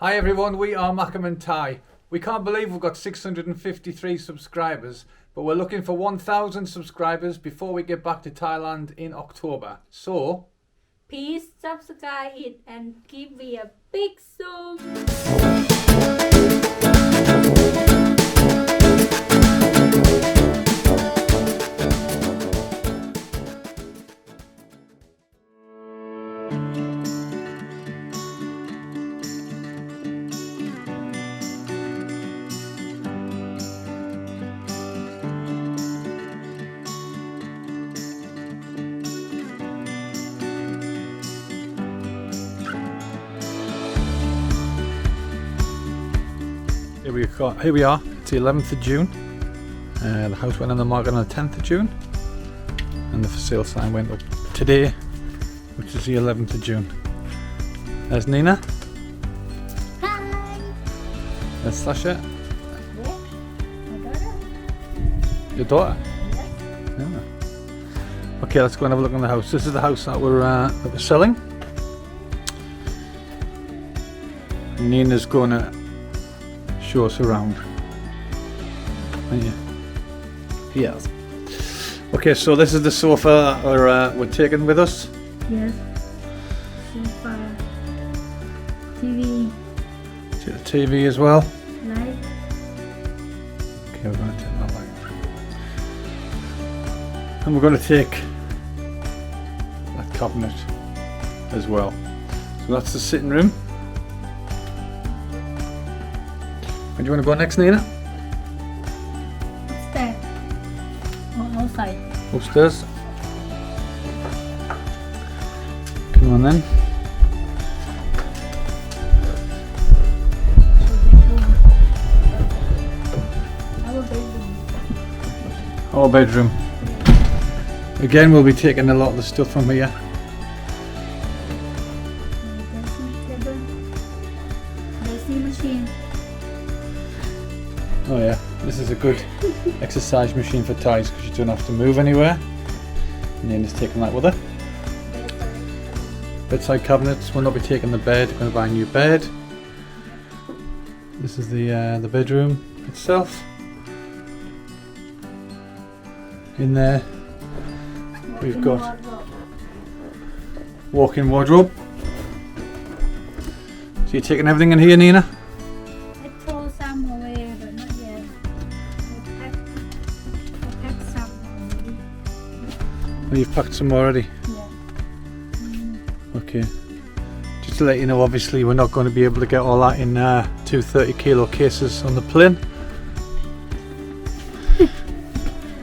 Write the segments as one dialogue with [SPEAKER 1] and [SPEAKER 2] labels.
[SPEAKER 1] Hi everyone, we are Massaman Thai. We can't believe we've got 653 subscribers, but we're looking for 1,000 subscribers before we get back to Thailand in October. So,
[SPEAKER 2] Please subscribe it and give me a big zoom.
[SPEAKER 1] here we are, it's the 11th of June. The house went on the market on the 10th of June and the for sale sign went up today, which is the 11th of June. There's Nina.
[SPEAKER 2] Hi.
[SPEAKER 1] There's Sasha.
[SPEAKER 2] Yeah, my daughter.
[SPEAKER 1] Your daughter?
[SPEAKER 2] Yes.
[SPEAKER 1] Yeah. Okay, let's go and have a look on the house. This is the house that we're selling. Nina's going to show us around. Yes. Okay, so this is the sofa that we're taking with us.
[SPEAKER 2] Yes. Sofa. TV.
[SPEAKER 1] See the TV as well.
[SPEAKER 2] Light.
[SPEAKER 1] Okay, we're going to take that light. And we're going to take that cabinet as well. So that's the sitting room. Where do you want to go next, Nina?
[SPEAKER 2] Upstairs. Or outside.
[SPEAKER 1] Upstairs. Come on then.
[SPEAKER 2] Our bedroom.
[SPEAKER 1] Our bedroom. Again, we'll be taking a lot of the stuff from here.
[SPEAKER 2] Dressing table. Dressing machine.
[SPEAKER 1] Oh yeah, this is a good exercise machine for Thais because you don't have to move anywhere. And Nina's taking that with her. Bedside cabinets. We'll not be taking the bed. We're going to buy a new bed. This is the bedroom itself. In there, we've got walk-in wardrobe. So you're taking everything in here, Nina?
[SPEAKER 2] I throw some away, but not yet. I packed some already.
[SPEAKER 1] Oh, you've packed some already.
[SPEAKER 2] Yeah.
[SPEAKER 1] Okay. Just to let you know, obviously we're not going to be able to get all that in 230 kilo cases on the plane.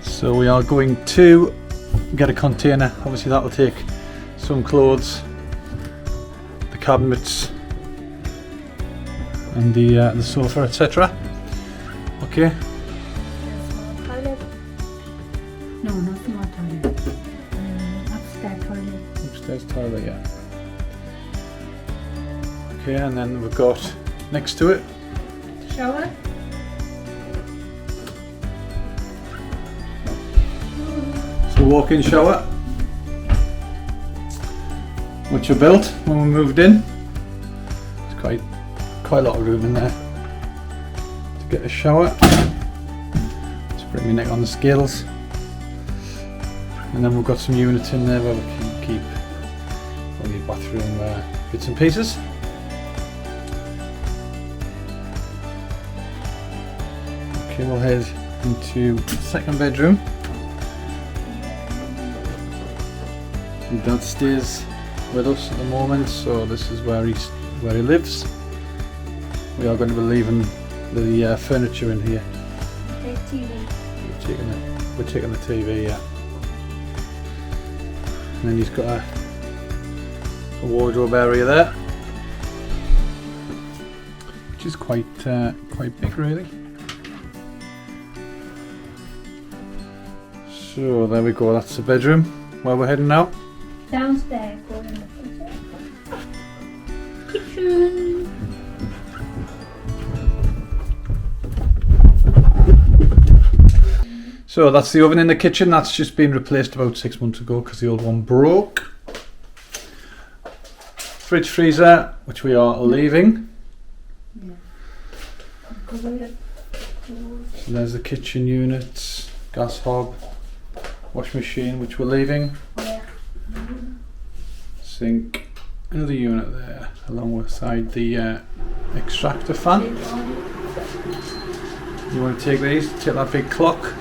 [SPEAKER 1] So we are going to get a container. Obviously that will take some clothes, the cabinets and the sofa, etc. Okay.
[SPEAKER 2] Small toilet. No, not small toilet. Upstairs toilet.
[SPEAKER 1] Upstairs toilet, yeah. Okay, and then we've got next to it
[SPEAKER 2] Shower.
[SPEAKER 1] so walk-in shower, which we built when we moved in. It's quite a lot of room in there to get a shower. Just bring my neck on the scales, and then we've got some units in there where we can keep all your bathroom bits and pieces. Okay, we'll head into the second bedroom. My dad stays with us at the moment, so this is where he lives. We are going to be leaving the furniture in here.
[SPEAKER 2] Okay, TV.
[SPEAKER 1] We're taking the TV, yeah. And then he's got a wardrobe area there, which is quite big, really. So there we go. That's the bedroom where we're heading now.
[SPEAKER 2] Downstairs, go in the kitchen.
[SPEAKER 1] So that's the oven in the kitchen. That's just been replaced about 6 months ago because the old one broke. Fridge freezer, which we are leaving. So there's the kitchen units, gas hob, wash machine which we're leaving, sink, another unit there alongside the extractor fan. You want to take these, take that big clock?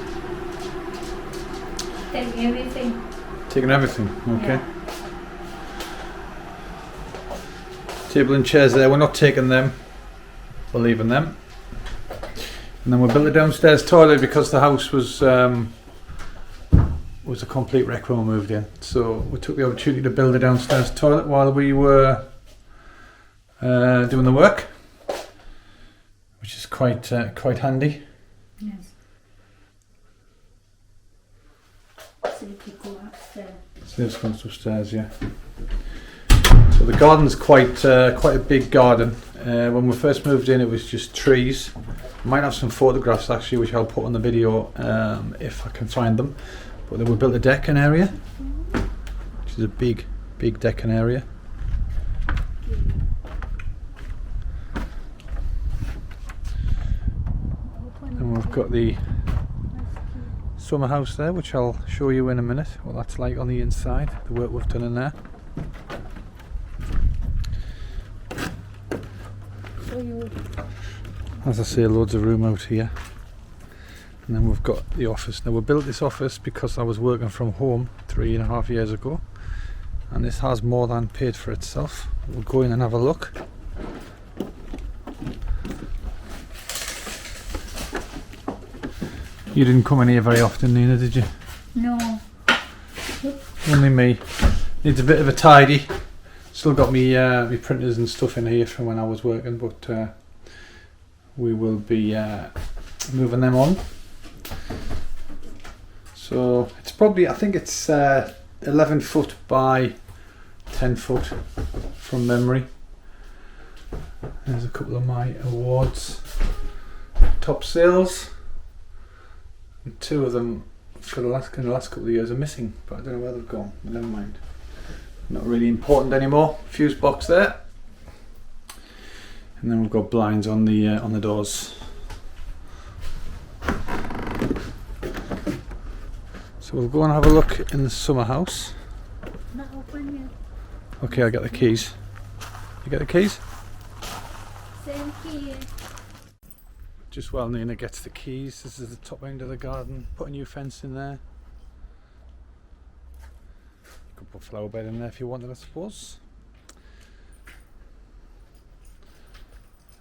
[SPEAKER 2] Take everything.
[SPEAKER 1] Taking everything, okay.
[SPEAKER 2] Yeah.
[SPEAKER 1] Table and chairs there, we're not taking them, we're leaving them. And then we built a downstairs toilet because the house was a complete wreck when we moved in. So we took the opportunity to build a downstairs toilet while we were doing the work, which is quite handy.
[SPEAKER 2] Yes. So you could go upstairs.
[SPEAKER 1] So this comes upstairs, yeah. So the garden's quite a big garden. When we first moved in, it was just trees. I might have some photographs actually, which I'll put on the video if I can find them. But then we built a decking area, which is a big decking area. And we've got the summer house there, which I'll show you in a minute what that's like on the inside, the work we've done in there. As I say, loads of room out here. And then we've got the office. Now we built this office because I was working from home 3.5 years ago, and this has more than paid for itself. We'll go in and have a look. You didn't come in here very often, Nina, did you?
[SPEAKER 2] No.
[SPEAKER 1] Only me. Needs a bit of a tidy. Still got me me printers and stuff in here from when I was working, but we will be moving them on. So it's probably, I think it's 11 foot by 10 foot from memory. There's a couple of my awards. Top sales. And 2 of them for the last couple of years are missing, but I don't know where they've gone. But never mind. Not really important anymore. Fuse box there. And then we've got blinds on the doors. So we'll go and have a look in the summer house.
[SPEAKER 2] Not open yet.
[SPEAKER 1] Okay, I'll get the keys. You get the keys?
[SPEAKER 2] Same key.
[SPEAKER 1] Just while Nina gets the keys, this is the top end of the garden. Put a new fence in there. You could put a flower bed in there if you wanted, I suppose.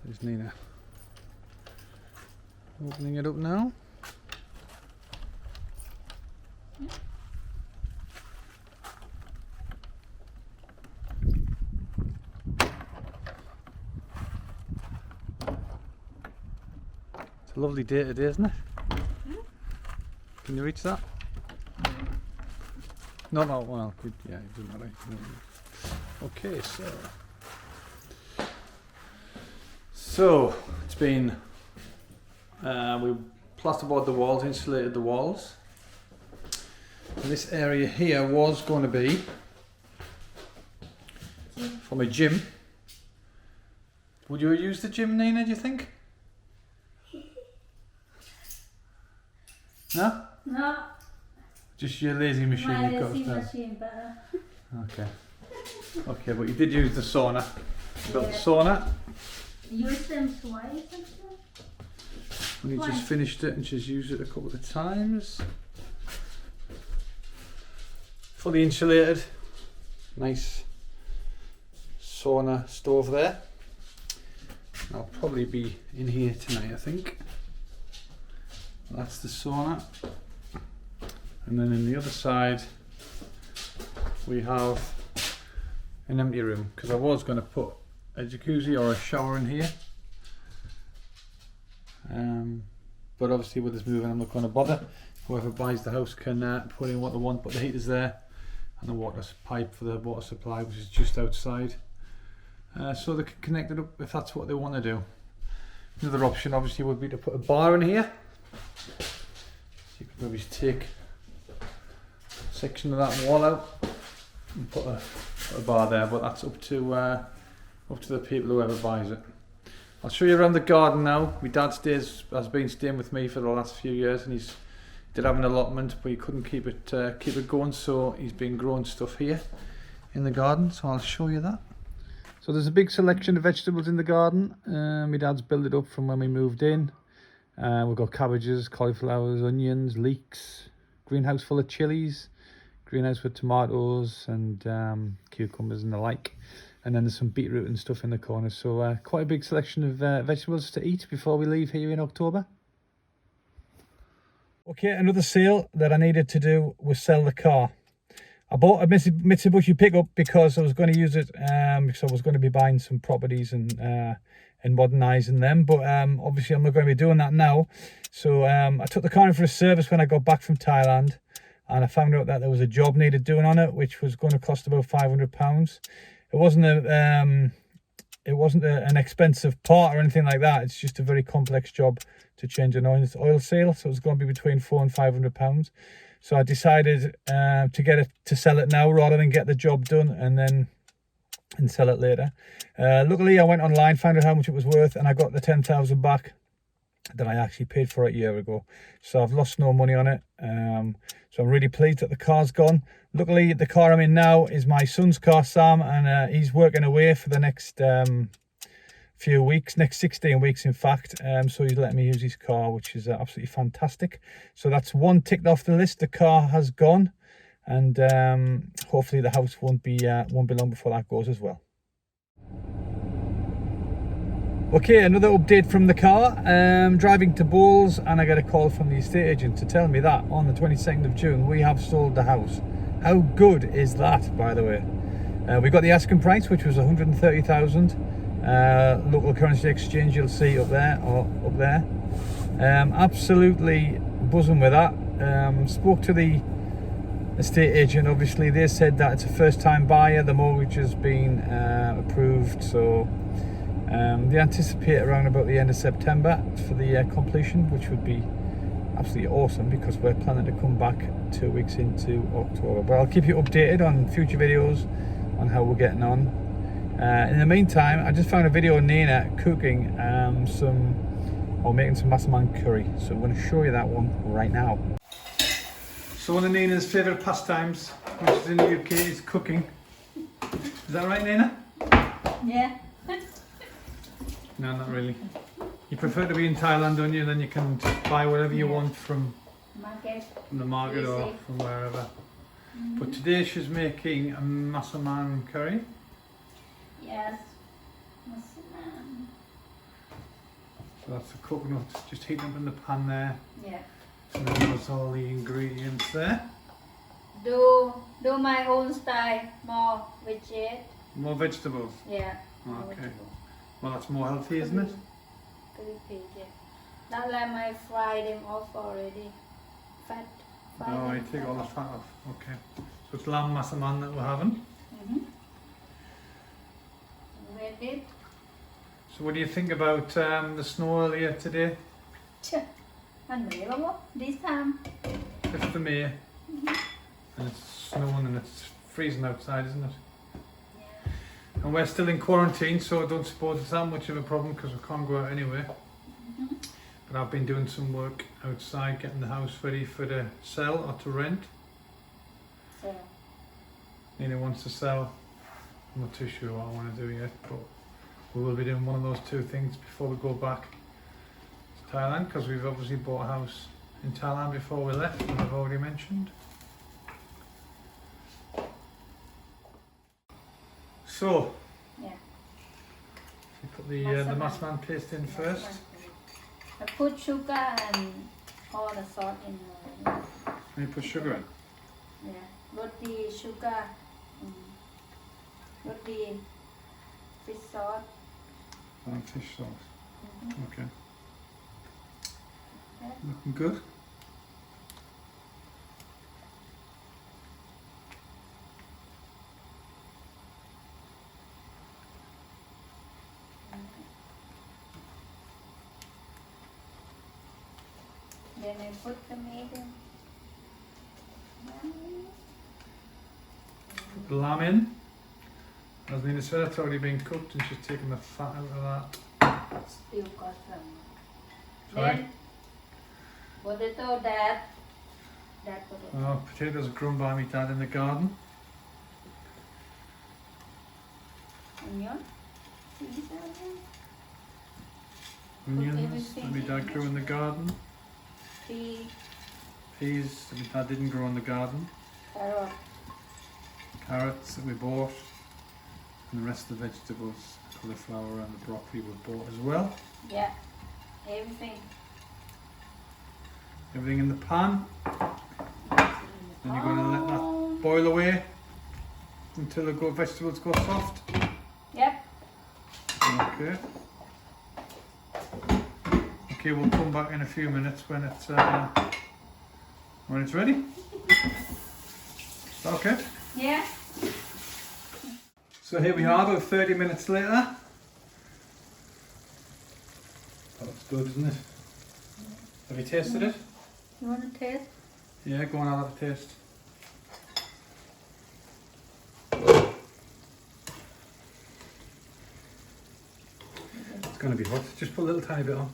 [SPEAKER 1] There's Nina opening it up now. It's a lovely day today, isn't it? Can you reach that? No, well, good, yeah, it doesn't matter. Okay, so it's been, we plasterboard the walls, insulated the walls. And this area here was going to be for my gym. Would you use the gym, Nina, do you think? No?
[SPEAKER 2] No.
[SPEAKER 1] Just your lazy machine
[SPEAKER 2] My
[SPEAKER 1] you've got
[SPEAKER 2] lazy
[SPEAKER 1] upstairs.
[SPEAKER 2] machine better.
[SPEAKER 1] Okay. Okay, but you did use the sauna. You got the sauna.
[SPEAKER 2] Use them twice, actually.
[SPEAKER 1] And you just finished it and just used it a couple of times. Fully insulated. Nice sauna stove there. I'll probably be in here tonight, I think. That's the sauna. And then in the other side we have an empty room, because I was going to put a jacuzzi or a shower in here, but obviously with this moving I'm not going to bother. Whoever buys the house can put in what they want, but the heater's there and the water pipe for the water supply, which is just outside, so they can connect it up if that's what they want to do. Another option obviously would be to put a bar in here. You could maybe take a section of that wall out and put a bar there, but that's up to the people, whoever buys it. I'll show you around the garden now. My dad has been staying with me for the last few years, and he's did have an allotment, but he couldn't keep it going, so he's been growing stuff here in the garden. So I'll show you that. So there's a big selection of vegetables in the garden. My dad's built it up from when we moved in. We've got cabbages, cauliflowers, onions, leeks, greenhouse full of chilies, greenhouse with tomatoes and cucumbers and the like. And then there's some beetroot and stuff in the corner. So quite a big selection of vegetables to eat before we leave here in October. Okay, another sale that I needed to do was sell the car. I bought a Mitsubishi pickup because I was going to use it because I was going to be buying some properties and modernising them. But obviously I'm not going to be doing that now. So I took the car in for a service when I got back from Thailand. And I found out that there was a job needed doing on it, which was going to cost about £500. It wasn't an expensive part or anything like that. It's just a very complex job to change an oil seal. So it was going to be between £400 and £500. So I decided to sell it now rather than get the job done and sell it later. Luckily, I went online, found out how much it was worth, and I got the 10,000 back that I actually paid for it a year ago. So I've lost no money on it. So I'm really pleased that the car's gone. Luckily, the car I'm in now is my son's car, Sam, and he's working away for the next few weeks, next 16 weeks in fact. So he's letting me use his car, which is absolutely fantastic. So that's one ticked off the list. The car has gone, and hopefully the house won't be long before that goes as well. Okay, another update from the car. Driving to Bowles, and I got a call from the estate agent to tell me that on the 22nd of June we have sold the house. How good is that, by the way? We got the asking price, which was 130,000. Local currency exchange, you'll see up there or up there. Absolutely buzzing with that. Spoke to the estate agent. Obviously they said that it's a first-time buyer, the mortgage has been approved, so they anticipate around about the end of September for the completion, which would be absolutely awesome because we're planning to come back 2 weeks into October. But I'll keep you updated on future videos on how we're getting on. In the meantime, I just found a video of Nina cooking making some massaman curry. So I'm going to show you that one right now. So one of Nina's favourite pastimes when she's in the UK is cooking. Is that right, Nina?
[SPEAKER 2] Yeah.
[SPEAKER 1] No, not really. You prefer to be in Thailand, don't you? Then you can buy whatever you want from the market or from wherever. But today she's making a massaman curry.
[SPEAKER 2] Yes. Massaman.
[SPEAKER 1] So that's the coconut just heating up in the pan there.
[SPEAKER 2] Yeah.
[SPEAKER 1] And then there's all the ingredients there.
[SPEAKER 2] Do my own style, more veggie.
[SPEAKER 1] More vegetables?
[SPEAKER 2] Yeah.
[SPEAKER 1] Okay. Well, that's more healthy, isn't it?
[SPEAKER 2] Yeah. Not like I fried them off already. Fat.
[SPEAKER 1] Oh, I take all the fat off. Okay. So it's lamb massaman that we're having.
[SPEAKER 2] Ready?
[SPEAKER 1] So what do you think about the snow earlier today?
[SPEAKER 2] Unbelievable. This time.
[SPEAKER 1] 5th of May. And it's snowing and it's freezing outside, isn't it? And we're still in quarantine, so I don't suppose it's that much of a problem because we can't go out anywhere. But I've been doing some work outside, getting the house ready for the sell or to rent.
[SPEAKER 2] So.
[SPEAKER 1] Nina wants to sell. I'm not too sure what I want to do yet, but we will be doing one of those two things before we go back to Thailand, because we've obviously bought a house in Thailand before we left, as I've already mentioned. So,
[SPEAKER 2] Yeah.
[SPEAKER 1] you put the massaman paste in first.
[SPEAKER 2] I put sugar and all the salt in.
[SPEAKER 1] And you put sugar in.
[SPEAKER 2] Yeah. Put the sugar. Put the fish sauce.
[SPEAKER 1] And fish sauce. Okay. Looking good.
[SPEAKER 2] Then I put the meat in.
[SPEAKER 1] Put the lamb in. As Nina said, it's already been cooked and she's taken the fat out of that.
[SPEAKER 2] you got some.
[SPEAKER 1] Sorry?
[SPEAKER 2] Then potato that potato.
[SPEAKER 1] Oh, potatoes are grown by my dad in the garden.
[SPEAKER 2] Onion. These are there.
[SPEAKER 1] Onions that my dad grew in the garden.
[SPEAKER 2] Pea,
[SPEAKER 1] Peas that my dad didn't grow in the garden.
[SPEAKER 2] carrot.
[SPEAKER 1] Carrots that we bought. And the rest of the vegetables, cauliflower and the broccoli were bought as well.
[SPEAKER 2] Yeah, everything.
[SPEAKER 1] Everything in the pan. Then you're going to let that boil away until the vegetables go soft.
[SPEAKER 2] Yep.
[SPEAKER 1] Okay. Okay, we'll come back in a few minutes when it's ready. Is that okay?
[SPEAKER 2] Yeah.
[SPEAKER 1] So here we are, about 30 minutes later. That looks good, isn't it? Have you tasted it?
[SPEAKER 2] You want to taste?
[SPEAKER 1] Yeah, go on, I'll have a taste. It's going to be hot. Just put a little tiny bit on.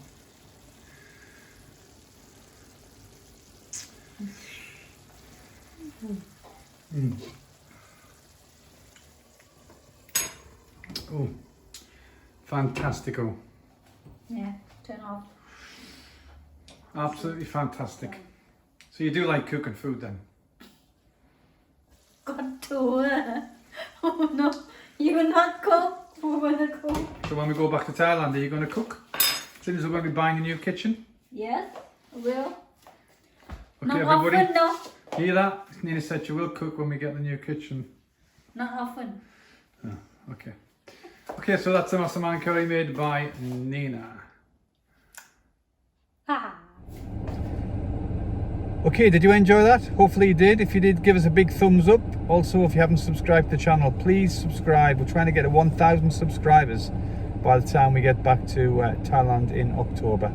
[SPEAKER 1] Mm. Oh, fantastico.
[SPEAKER 2] Yeah, turn off.
[SPEAKER 1] Absolutely fantastic. So you do like cooking food then?
[SPEAKER 2] Got to. Oh no, you will not cook. Who will cook?
[SPEAKER 1] So when we go back to Thailand, are you going to cook? Since we're going to be buying a new kitchen?
[SPEAKER 2] Yes, will.
[SPEAKER 1] Okay,
[SPEAKER 2] Not
[SPEAKER 1] everybody.
[SPEAKER 2] often, no.
[SPEAKER 1] Hear that? Nina said she will cook when we get the new kitchen.
[SPEAKER 2] Not often.
[SPEAKER 1] Oh, okay. Okay, so that's the massaman curry made by Nina.
[SPEAKER 2] Ha.
[SPEAKER 1] Okay, did you enjoy that? Hopefully you did. If you did, give us a big thumbs up. Also, if you haven't subscribed to the channel, please subscribe. We're trying to get to 1,000 subscribers by the time we get back to Thailand in October.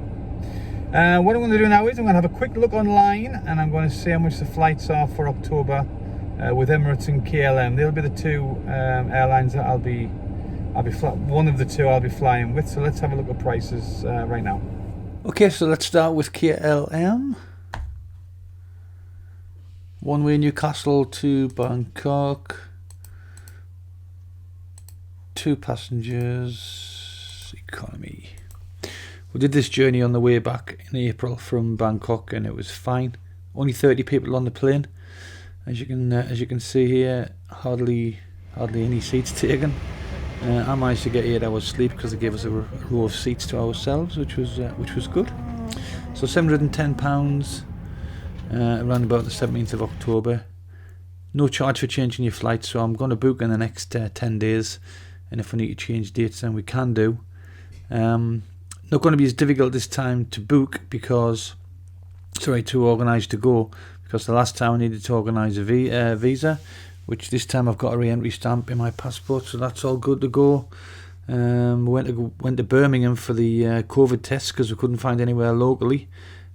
[SPEAKER 1] What I'm going to do now is I'm going to have a quick look online and I'm going to see how much the flights are for October with Emirates and KLM. They'll be the two airlines that I'll be one of the two I'll be flying with. So let's have a look at prices right now. Okay, so let's start with KLM. One way Newcastle to Bangkok. 2 passengers, economy. We did this journey on the way back in April from Bangkok and it was fine. Only 30 people on the plane. As you can see here, hardly any seats taken. I managed to get 8 hours sleep because they gave us a row of seats to ourselves, which was good. So £710 around about the 17th of October. No charge for changing your flight, so I'm going to book in the next 10 days. And if we need to change dates, then we can do. Not going to be as difficult this time to book to organise to go, because the last time I needed to organise a visa, which this time I've got a re-entry stamp in my passport, so that's all good to go. Went to Birmingham for the COVID test because we couldn't find anywhere locally,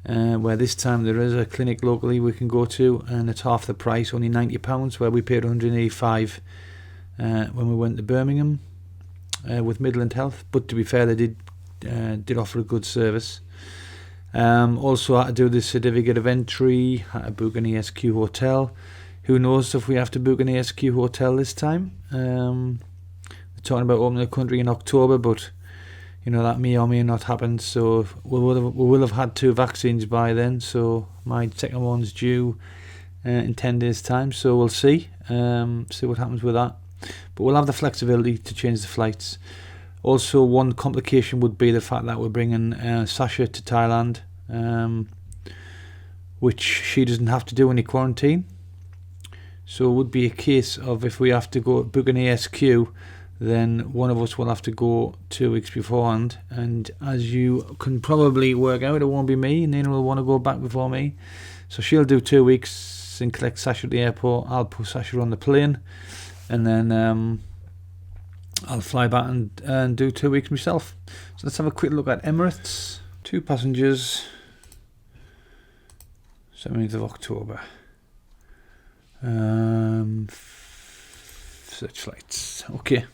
[SPEAKER 1] where this time there is a clinic locally we can go to, and it's half the price, only £90, where we paid £185 when we went to Birmingham with Midland Health. But to be fair, they did offer a good service. Also had to do the certificate of entry, had to book an ESQ hotel. Who knows if we have to book an ESQ hotel this time. They're talking about opening the country in October, but you know that may or may not happen. So we will have had 2 vaccines by then, so my second one's due in 10 days time, so we'll see what happens with that. But we'll have the flexibility to change the flights. Also, one complication would be the fact that we're bringing Sasha to Thailand, which she doesn't have to do any quarantine. So it would be a case of if we have to go book an ASQ, then one of us will have to go 2 weeks beforehand. And as you can probably work out, it won't be me. Nina will want to go back before me. So she'll do 2 weeks and collect Sasha at the airport. I'll put Sasha on the plane. And then I'll fly back and do 2 weeks myself. So let's have a quick look at Emirates. 2 passengers. 17th of October. Search flights. Okay.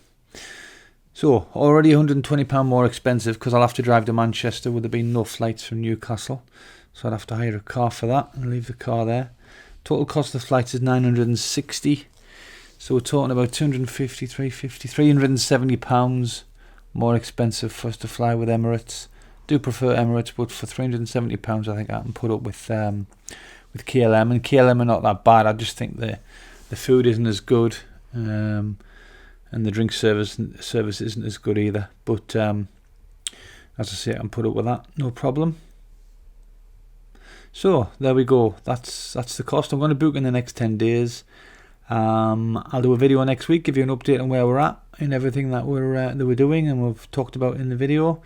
[SPEAKER 1] So already £120 more expensive because I'll have to drive to Manchester with there being no flights from Newcastle. So I'd have to hire a car for that and leave the car there. Total cost of the flights is £960. So we're talking about £370 more expensive for us to fly with Emirates. Do prefer Emirates, but for £370 I think I can put up with KLM. And KLM are not that bad. I just think the food isn't as good. And the drink service isn't as good either. But as I say, I can put up with that, no problem. So there we go. That's the cost. I'm going to book in the next 10 days. I'll do a video next week, give you an update on where we're at and everything that we're doing and we've talked about in the video.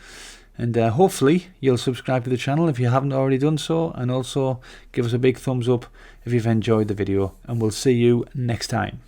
[SPEAKER 1] And hopefully you'll subscribe to the channel if you haven't already done so, and also give us a big thumbs up if you've enjoyed the video. And we'll see you next time.